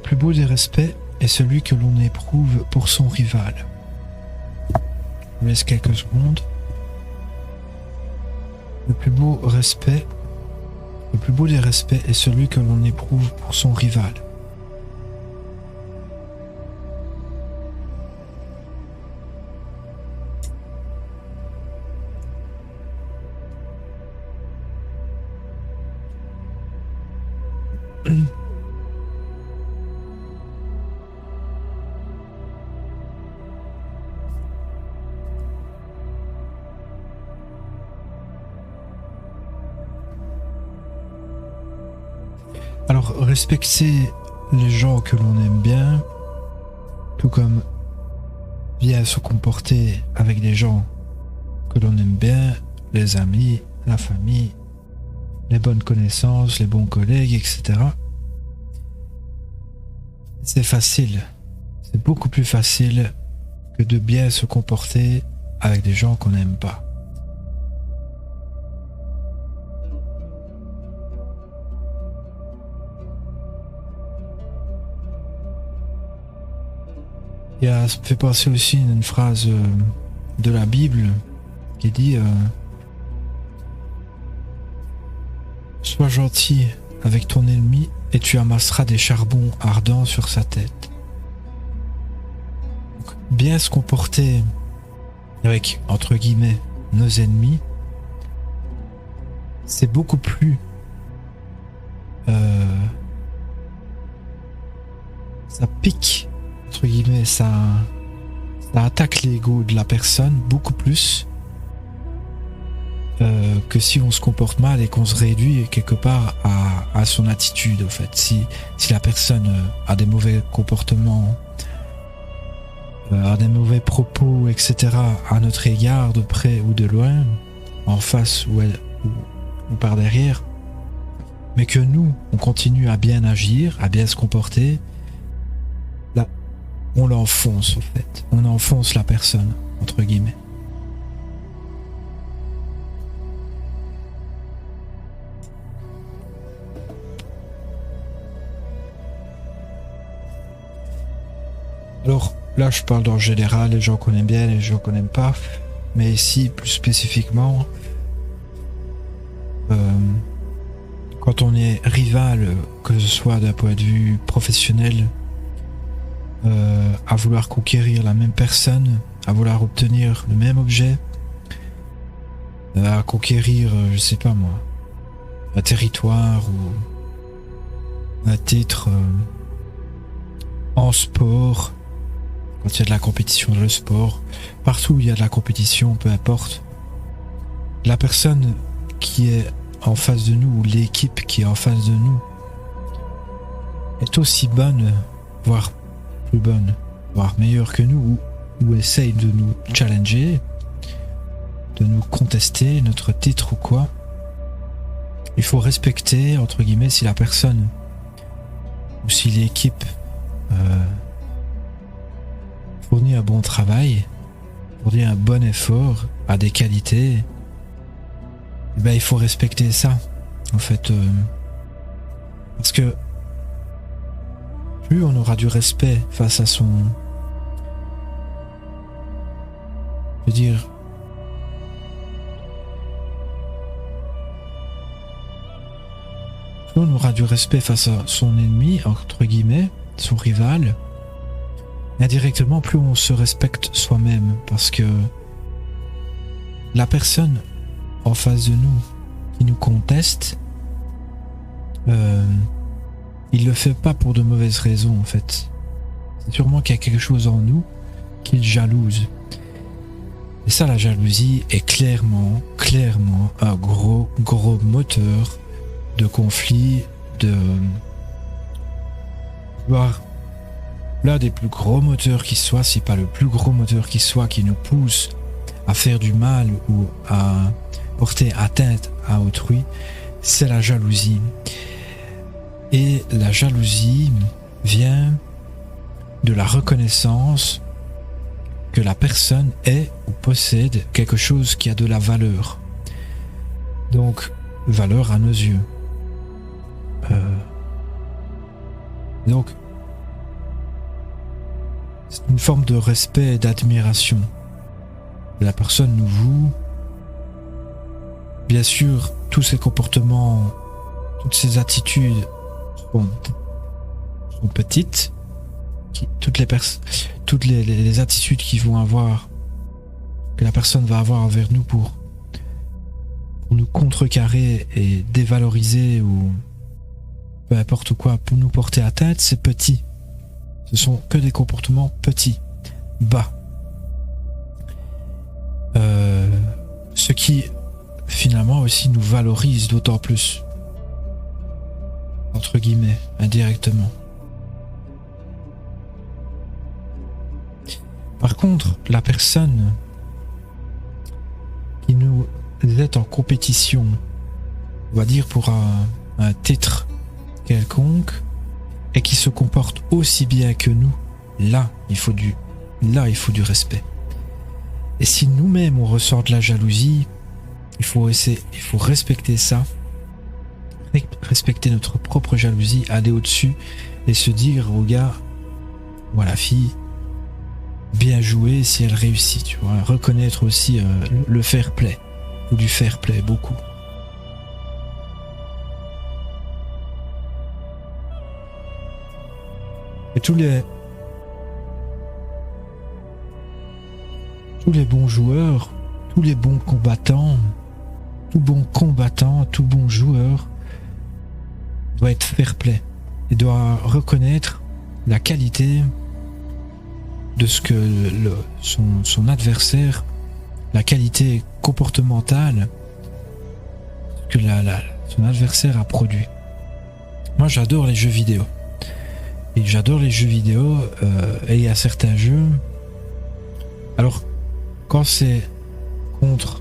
plus beau des respects est celui que l'on éprouve pour son rival. Je vous laisse quelques secondes. Le plus beau des respects est celui que l'on éprouve pour son rival. Alors, respecter les gens que l'on aime bien, tout comme bien se comporter avec des gens que l'on aime bien, les amis, la famille, les bonnes connaissances, les bons collègues, etc. C'est facile. C'est beaucoup plus facile que de bien se comporter avec des gens qu'on n'aime pas. Ça me fait penser aussi à une phrase de la Bible qui dit sois gentil avec ton ennemi et tu amasseras des charbons ardents sur sa tête. Donc, bien se comporter avec, entre guillemets, nos ennemis, c'est beaucoup plus ça pique, entre guillemets, ça attaque l'ego de la personne beaucoup plus que si on se comporte mal et qu'on se réduit quelque part à son attitude. En fait, si la personne a des mauvais comportements, a des mauvais propos, etc. à notre égard, de près ou de loin, en face ou par derrière, mais que nous, on continue à bien agir, à bien se comporter, là, on l'enfonce, en fait. On enfonce la personne, entre guillemets. Alors, là, je parle en général, les gens qu'on aime bien, les gens qu'on n'aime pas, mais ici, plus spécifiquement, quand on est rival, que ce soit d'un point de vue professionnel, à vouloir conquérir la même personne, à vouloir obtenir le même objet, à conquérir, je sais pas moi, un territoire ou un titre en sport, quand il y a de la compétition dans le sport, partout où il y a de la compétition, peu importe, la personne qui est en face de nous, ou l'équipe qui est en face de nous, est aussi bonne, voire plus bonne, voire meilleure que nous, ou essaye de nous challenger, de nous contester notre titre ou quoi. Il faut respecter, entre guillemets, si la personne ou si l'équipe fournit un bon travail, fournit un bon effort, a des qualités, et ben il faut respecter ça, en fait, parce que plus on aura du respect face à son, je veux dire, plus on aura du respect face à son ennemi, entre guillemets, son rival, indirectement plus on se respecte soi-même, parce que la personne en face de nous qui nous conteste, il le fait pas pour de mauvaises raisons, en fait. C'est sûrement qu'il y a quelque chose en nous qui le jalouse. Et ça, la jalousie est clairement un gros moteur de conflit, voire l'un des plus gros moteurs qui soit, si pas le plus gros moteur qui soit, qui nous pousse à faire du mal ou à porter atteinte à autrui, c'est la jalousie. Et la jalousie vient de la reconnaissance que la personne est ou possède quelque chose qui a de la valeur. Donc, valeur à nos yeux. Donc, une forme de respect et d'admiration. La personne nous voue. Bien sûr, tous ces comportements, toutes ces attitudes sont petites. Toutes les attitudes que la personne va avoir envers nous pour nous contrecarrer et dévaloriser ou peu importe quoi, pour nous porter atteinte, c'est petit. Ce sont que des comportements petits, bas. Ce qui finalement aussi nous valorise d'autant plus, entre guillemets, indirectement. Par contre, la personne qui nous est en compétition, on va dire pour un titre quelconque, et qui se comporte aussi bien que nous, là il faut du respect. Et si nous-mêmes on ressent de la jalousie, il faut respecter ça, respecter notre propre jalousie, aller au-dessus et se dire au gars, voilà, la fille, bien joué si elle réussit, tu vois, reconnaître aussi le fair play, ou du fair play beaucoup. Et tous les bons joueurs, tous les bons combattants, tout bon joueur doit être fair play et doit reconnaître la qualité de ce que son adversaire, la qualité comportementale que son adversaire a produit. Moi j'adore les jeux vidéo. Et il y a certains jeux. Alors, quand c'est contre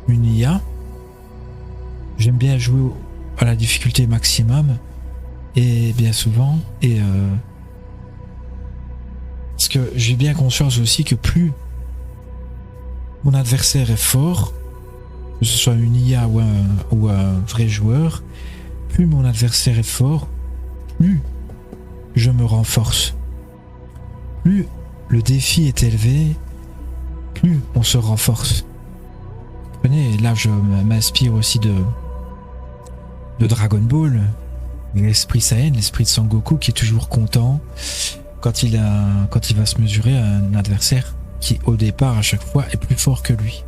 une IA, j'aime bien jouer à la difficulté maximum, et bien souvent, parce que j'ai bien conscience aussi que plus mon adversaire est fort, que ce soit une IA ou un vrai joueur, plus mon adversaire est fort, plus je me renforce. Plus le défi est élevé, plus on se renforce. Vous comprenez, là je m'inspire aussi de Dragon Ball, l'esprit Saiyan, l'esprit de Sangoku qui est toujours content quand il va se mesurer à un adversaire qui au départ à chaque fois est plus fort que lui.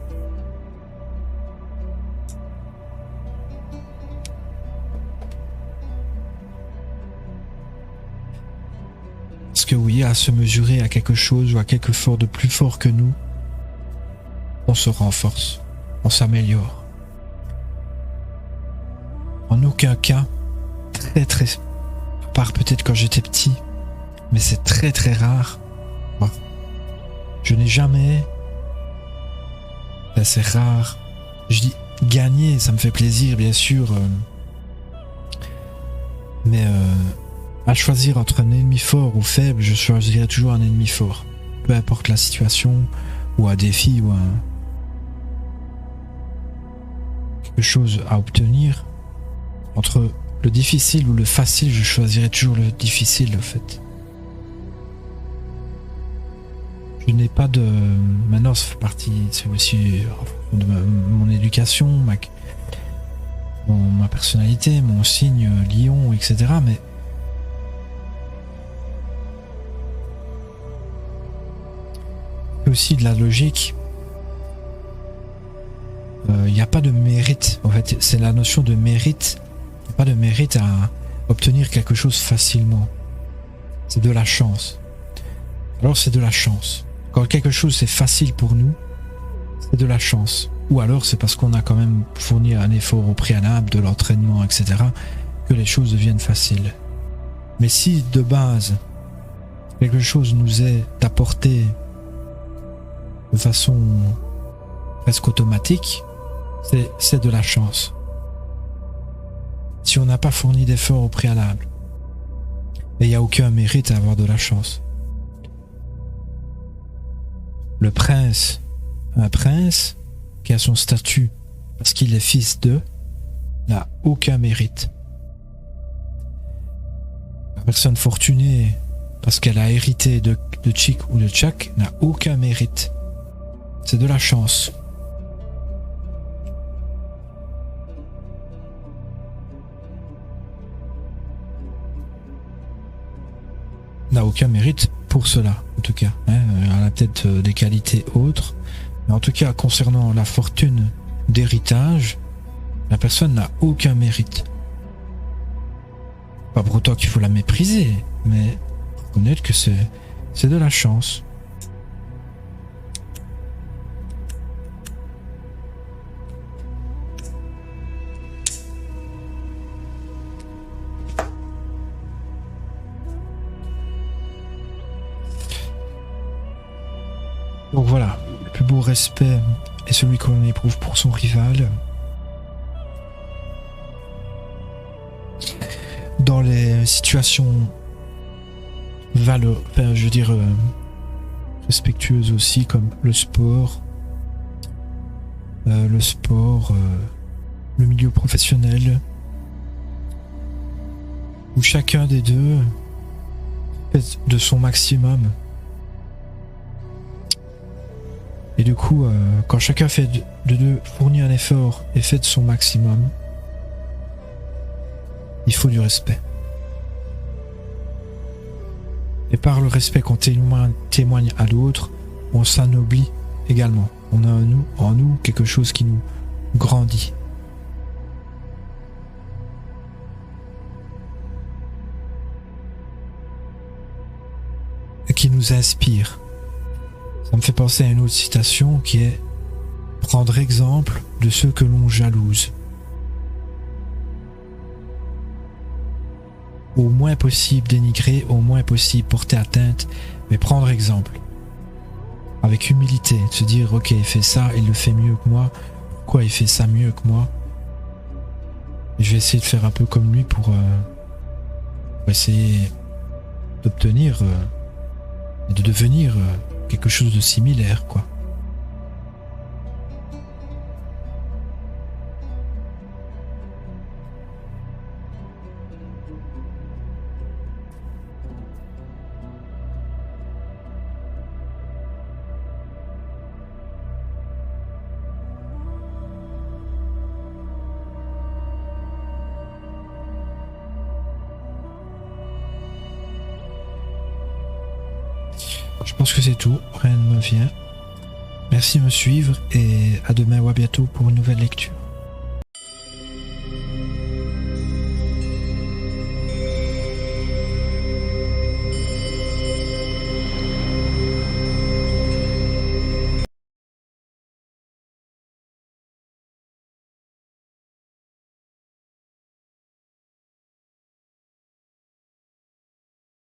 Parce que oui, à se mesurer à quelque chose ou à quelque chose de plus fort que nous, on se renforce, on s'améliore. En aucun cas, à part peut-être quand j'étais petit, mais c'est très très rare. Je n'ai jamais, c'est rare, je dis gagner, ça me fait plaisir bien sûr, mais à choisir entre un ennemi fort ou faible, je choisirais toujours un ennemi fort, peu importe la situation ou un défi ou quelque chose à obtenir. Entre le difficile ou le facile, je choisirais toujours le difficile en fait. Je n'ai pas de... Maintenant ça fait partie, c'est aussi de mon éducation, ma personnalité, mon signe lion, etc. Mais aussi de la logique. Il n'y a pas de mérite. En fait, c'est la notion de mérite. Il n'y a pas de mérite à obtenir quelque chose facilement. C'est de la chance. Alors c'est de la chance. Quand quelque chose c'est facile pour nous, c'est de la chance. Ou alors c'est parce qu'on a quand même fourni un effort au préalable, de l'entraînement, etc., que les choses deviennent faciles. Mais si de base, quelque chose nous est apporté de façon presque automatique, c'est de la chance. Si on n'a pas fourni d'efforts au préalable, et il n'y a aucun mérite à avoir de la chance. Un prince qui a son statut parce qu'il est fils d'eux n'a aucun mérite. La personne fortunée parce qu'elle a hérité de Chick ou de Chuck n'a aucun mérite. C'est de la chance. N'a aucun mérite pour cela, en tout cas. Hein. Elle a peut-être des qualités autres, mais en tout cas, concernant la fortune d'héritage, la personne n'a aucun mérite. Pas pour autant qu'il faut la mépriser, mais reconnaître que c'est de la chance. Donc voilà, le plus beau respect est celui que l'on éprouve pour son rival. Dans les situations respectueuses aussi, comme le sport, le milieu professionnel, où chacun des deux fait de son maximum. Et du coup, quand chacun fait de deux fournit un effort et fait de son maximum, il faut du respect. Et par le respect qu'on témoigne à l'autre, on s'anoblit également. On a en nous quelque chose qui nous grandit. Et qui nous inspire. Ça me fait penser à une autre citation qui est « Prendre exemple de ceux que l'on jalouse ». Au moins possible dénigrer, au moins possible porter atteinte, mais prendre exemple. Avec humilité, de se dire « Ok, il fait ça, il le fait mieux que moi. Pourquoi il fait ça mieux que moi ?» Et je vais essayer de faire un peu comme lui pour essayer d'obtenir et de devenir quelque chose de similaire, quoi. Je pense que c'est tout, rien ne me vient. Merci de me suivre et à demain ou à bientôt pour une nouvelle lecture.